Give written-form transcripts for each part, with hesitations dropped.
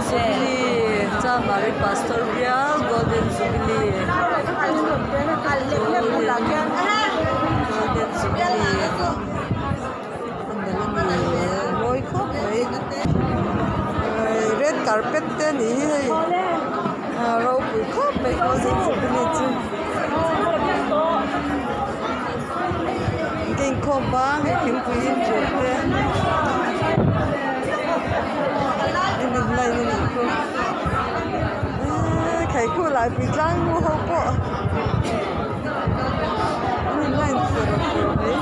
Jubilee, cha Mary Pastor Bial, Golden Jubilee. Golden Jubilee. Boy ko, red carpet te ni hey. Rope ko, may Golden Jubilee. Kinh khô ba, kinh quý in chuột te. Đừng này nè cô. Khải cô lại bị răng mua hộp bộ. Đừng này sửa được cô đấy.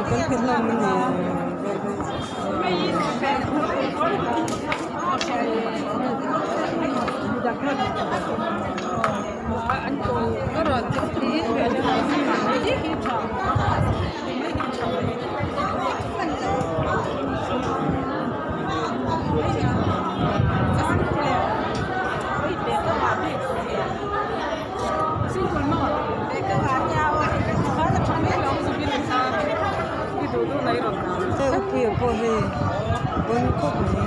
Cái pin lông mình anh cô có rồi tí về cho họ biết khi chọn upuya po he bon ko ni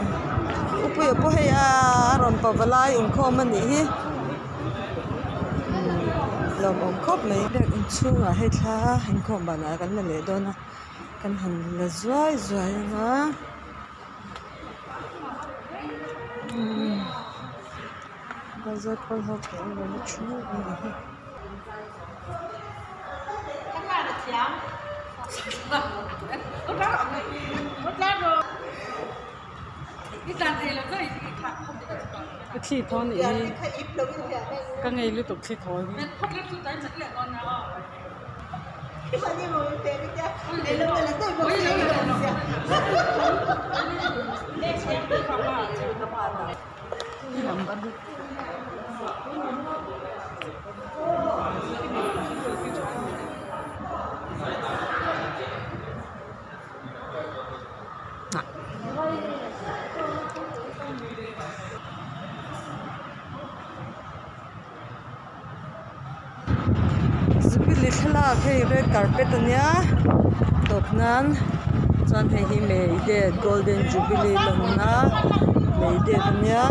upuya po he ron pa balai in ko man ni hi lom om khop mai dek in chunga he tha in ko bana kan la le dona kan han la zwai zwai nga bazar kol ho ke ni chu ni hi cái chi thon này cái ngày liên tục chi thon Jubilee thla cái red carpet ania topnan chan he hi me de Golden Jubilee lomna me de ania